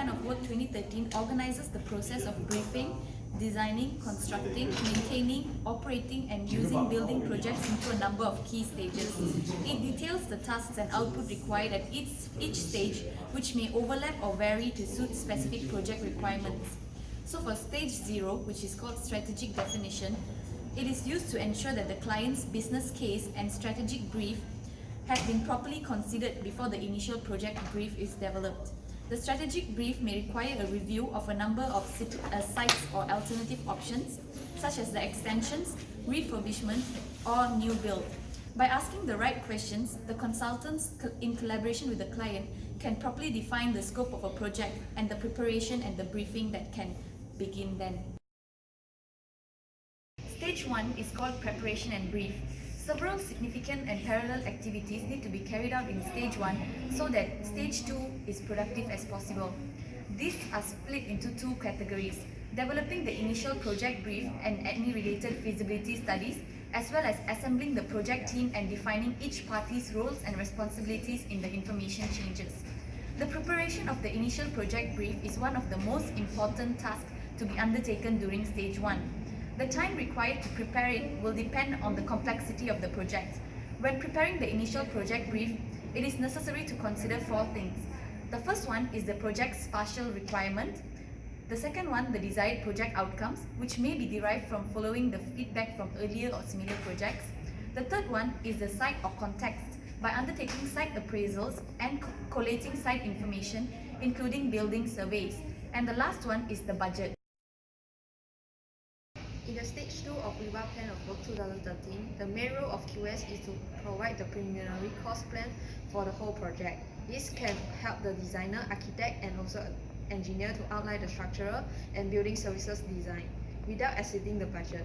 Plan of Work 2013 organizes the process of briefing, designing, constructing, maintaining, operating and using building projects into a number of key stages. It details the tasks and output required at each stage, which may overlap or vary to suit specific project requirements. So for stage 0, which is called strategic definition, it is used to ensure that the client's business case and strategic brief have been properly considered before the initial project brief is developed. The strategic brief may require a review of a number of sites or alternative options, such as the extensions, refurbishment, or new build. By asking the right questions, the consultants, in collaboration with the client, can properly define the scope of a project and the preparation and the briefing that can begin then. Stage 1 is called preparation and brief. Several significant and parallel activities need to be carried out in stage 1 so that stage 2 is productive as possible. These are split into two categories: developing the initial project brief and any related feasibility studies, as well as assembling the project team and defining each party's roles and responsibilities in the information changes. The preparation of the initial project brief is one of the most important tasks to be undertaken during stage 1. The time required to prepare it will depend on the complexity of the project. When preparing the initial project brief, it is necessary to consider 4 things. The first one is the project's spatial requirement. The second one, the desired project outcomes, which may be derived from following the feedback from earlier or similar projects. The third one is the site or context, by undertaking site appraisals and collating site information, including building surveys. And the last one is the budget. In the stage 2 of Riba Plan of Work 2013, the main role of QS is to provide the preliminary cost plan for the whole project. This can help the designer, architect and also engineer to outline the structural and building services design without exceeding the budget.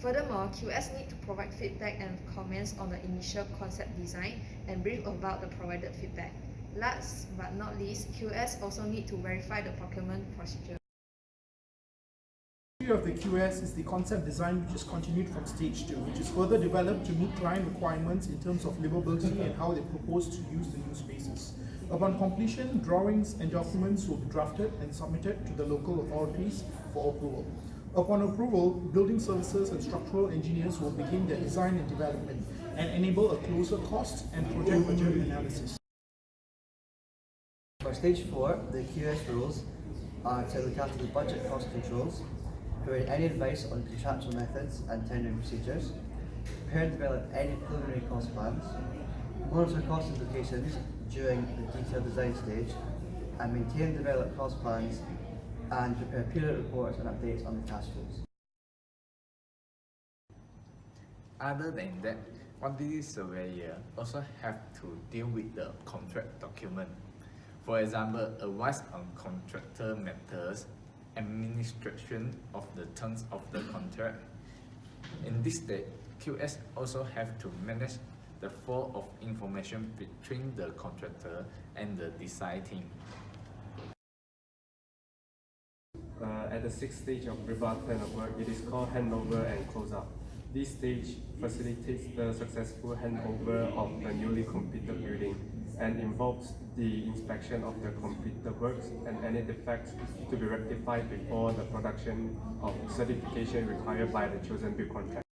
Furthermore, QS need to provide feedback and comments on the initial concept design and brief about the provided feedback. Last but not least, QS also need to verify the procurement procedure. Of the QS is the concept design, which is continued from stage 2, which is further developed to meet client requirements in terms of livability and how they propose to use the new spaces. Upon completion, drawings and documents will be drafted and submitted to the local authorities for approval. Upon approval, building services and structural engineers will begin their design and development and enable a closer cost and project budget analysis. For stage 4, the QS rules are to look after the budget cost controls, provide any advice on contractual methods and tendering procedures, prepare and develop any preliminary cost plans, monitor cost implications during the detailed design stage, and maintain and develop cost plans and prepare periodic reports and updates on the cash flows. Other than that, quantity surveyor also have to deal with the contract document. For example, advice on contractor matters, administration of the terms of the contract. In this stage, QS also have to manage the flow of information between the contractor and the design team. At the 6th stage of Riba Plan of Work, it is called handover and closeout. This stage facilitates the successful handover of the newly completed building and involves the inspection of the completed works and any defects to be rectified before the production of certification required by the chosen build contract.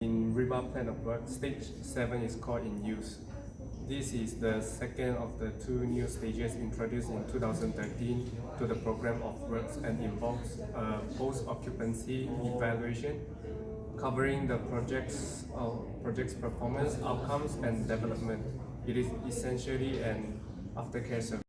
In Riba Plan of Work, stage 7 is called in use. This is the second of the 2 new stages introduced in 2013 to the program of works and involves post-occupancy evaluation covering the project's performance, outcomes and development. It is essentially an aftercare service.